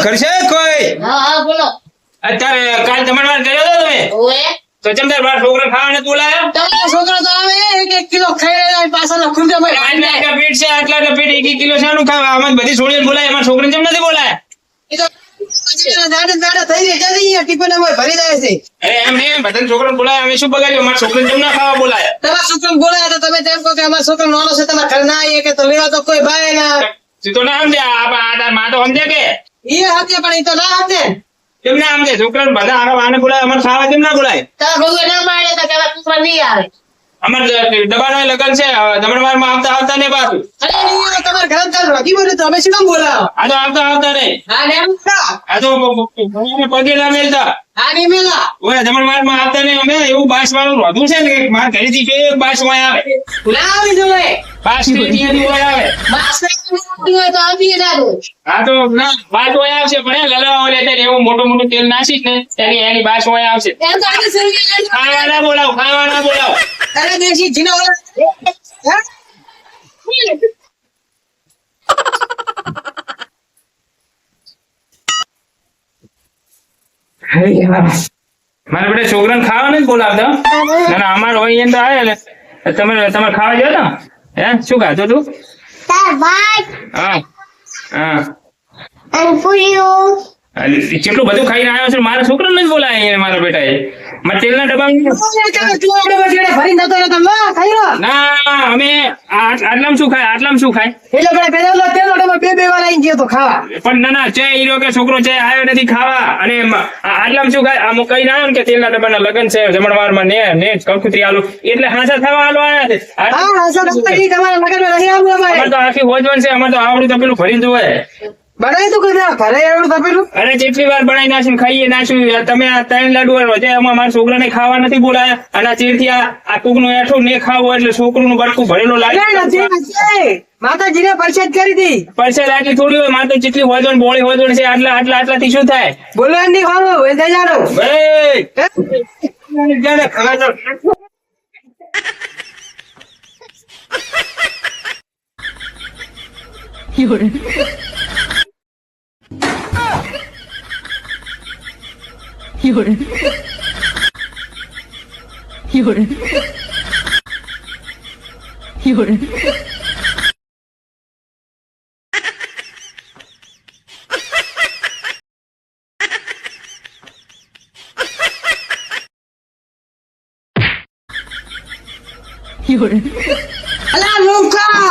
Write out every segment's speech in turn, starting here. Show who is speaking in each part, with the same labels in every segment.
Speaker 1: ઘર છે કોઈ?
Speaker 2: હા બોલો.
Speaker 1: અત્યારે કાલ જમણવાર કર્યો હતો તમે?
Speaker 2: ઓએ
Speaker 1: તો ચમ તાર બાર છોકરા ખાવાને બોલાયા?
Speaker 2: તમારો છોકરો તો આવે એક કિલો ખાઈ જાય પાછળ ખુંજે ભાઈ
Speaker 1: આટલા આટલા પેટ છે, આટલા આટલા પેટ 1 કિલો શાનું ખાવા? આમાં બધી છોડીને બોલાય, અમારા છોકરાને ચમ નથી બોલાયા?
Speaker 2: એ તો દાડા થઈ જાય જલ્દી ટિફિન અમે ભરી જાય છે.
Speaker 1: અરે એમ નહીં, બધા છોકરાને બોલાય, અમે શું બગાડ્યું? અમારા છોકરાને ચમ ના ખાવા બોલાયા?
Speaker 2: તમારા છોકરાને બોલાયા તો તમે તેમ કહો કે અમારો છોકરો નાનો છે, તમારા ઘર ના આવીએ કે તો લેવા તો કોઈ ભાઈ ના
Speaker 1: તું તો ના સમજે, આ તાર માં તો સમજે કે
Speaker 2: એ હાથે પણ એ તો ના હાથે
Speaker 1: કેમ ના સમજે? છોકરાને બધા આને બોલાય, અમારે ખાવા કેમ ના બોલાય?
Speaker 2: તારા ભગવાન ના પાડે તો કે છોકરા નહીં આવે.
Speaker 1: અમારે દબાણો લગન છે, જમણવારમાં આવતા નહીં પાછું.
Speaker 2: અરે નહીં આવે તમારા ઘર ચાલ રોકી બોલે તો અમે શું કામ બોલાવો?
Speaker 1: આ તો આવતા નહીં.
Speaker 2: હા ને એમ ના.
Speaker 1: આ તો પગે ના મેલતા.
Speaker 2: હા નહીં મેલા
Speaker 1: ઓય જમણવારમાં આવતા નહીં. અમે એવું બાસ વાળું રોધું છે ને કે મારા ઘરેથી એક બાસ વાય આવે.
Speaker 2: ના આવી જોઈએ
Speaker 1: બાસ ત્યાંથી વાય આવે.
Speaker 2: માસ હોય તો આપીએ દાદુ.
Speaker 1: હા તો ના બાસ વાય આવશે, પણ એ લલવા લે ત્યારે એવું મોટું મોટું તેલ નાખીશ ને એની બાસ વાય આવશે.
Speaker 2: એમ તો આપણે સર્વિસ
Speaker 1: ખાવા ના બોલાવો, ખાવા ના બોલાવો.
Speaker 2: અરે દેશી જીના ઓલા હે?
Speaker 1: મારા બેટા છોકરાને ખાવા નથી બોલાવતા. ના ના અમારે હોય એમ તો આવે એટલે તમે ખાવા જાવ ને. હે શું ખાધું તું?
Speaker 3: દાળ ભાત
Speaker 1: હા હા
Speaker 3: અને પૂરીઓ
Speaker 1: કેટલું બધું ખાઈને આવ્યો છે, મારા છોકરાને નથી બોલાય મારા બેટાએ. મારા તેલના ડબ્બા
Speaker 2: ભરી નતો ને તમે ખાઈ લો
Speaker 1: ના અમે આટલામાં શું ખાય? આટલામાં શું ખાય?
Speaker 2: એટલે પણ પેલા તેલ ઓટો બે બે વાર આવી ગયો તો ખાવા.
Speaker 1: પણ ના ના ચે હીરો કે છોકરો ચે આવ્યો નથી ખાવા, અને આટલામાં શું ખાય? આમ કઈ ના આવે ને કે તેલના ડબ્બાના લગન છે જમણવારમાં ને કંકુતરી આલુ એટલે હાંસા થવા આલુ આવ્યા છે.
Speaker 2: હા હા સર તમારા લગનમાં નહીં આવું અમારે.
Speaker 1: અમારે તો આખી હોજવણ છે, અમારે તો આવડું તો પેલું ભરી જોવે.
Speaker 2: બનાવી તું કઈ ઘરે એવું તપેલું
Speaker 1: અરે જેટલી વાર બનાવી નાખ્યું ખાઈએ નાખ્યું. તમે આ 3 લાડુ રોજે મારા છોકરાને ખાવા નથી બોલાયા, અને આ ચીરથી આ કુકનું એઠું ને ખાવું એટલે છોકરું બરકું ભરેલું લાગે.
Speaker 2: માતાજીને પરસાદ કરી દી
Speaker 1: પરસેલ આટલી થોડી હોય, મારે તો જેટલી હોજવણ બોળી હોજવણ છે આટલાથી શું થાય?
Speaker 2: બોલવા નહીં ખાવું એ જાણો અલા લોકા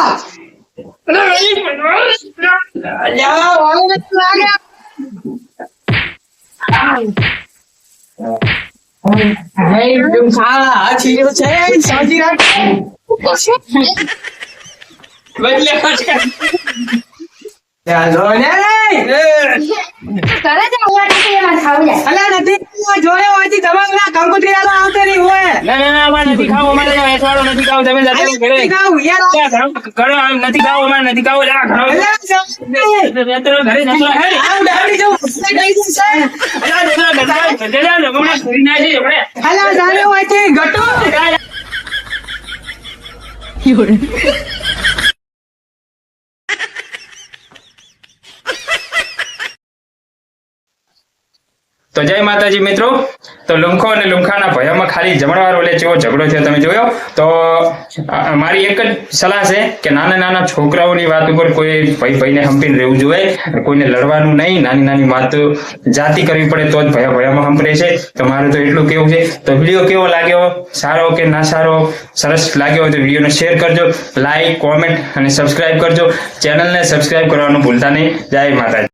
Speaker 2: અલ્યા વાળને લાગે હે તું ખાલા આ ચીજો છે સાજી રાખ બદલે ખર્ચ ચાલો ને
Speaker 3: કરે છે ઓલા નથી એમાં ખાવું જાય.
Speaker 2: અલા નથી જોયો હોયથી તમારા કંકોત્રી આલો આવતે નહીં હોય
Speaker 1: ના અમારે નથી ખાવું, અમારે એસવાળો નથી ખાવું. તમે જાતે ઘરે
Speaker 2: ખાવ યાર
Speaker 1: ઘણો નથી ખાવું, અમારે નથી ખાવું. જા ઘણો ઘરે નસલા હે
Speaker 2: આવ ડાબડી જો અલા જાને હોયથી ગટો તો જય માતાજી મિત્રો. તો લુમખો અને લુમખાના ભયામાં ખાલી જમણવાર ઓલે જેવો ઝઘડો થયો તમે જોયો. તો મારી એક જ સલાહ છે કે નાના નાના છોકરાઓની વાત ઉપર કોઈ ભાઈને હંપીને રહેવું જોઈએ, કોઈને લડવાનું નહીં. નાની નાની વાત જાતિ કરવી પડે તો જ ભયામાં હંપરે છે. તો મારે તો એટલું કેવું છે. તો વિડીયો કેવો લાગ્યો, સારો કે ના સારો, સરસ લાગ્યો હોય તો વિડીયોને શેર કરજો, લાઈક કોમેન્ટ અને સબસ્ક્રાઇબ કરજો. ચેનલને સબસ્ક્રાઇબ કરવાનું ભૂલતા નહીં. જય માતાજી.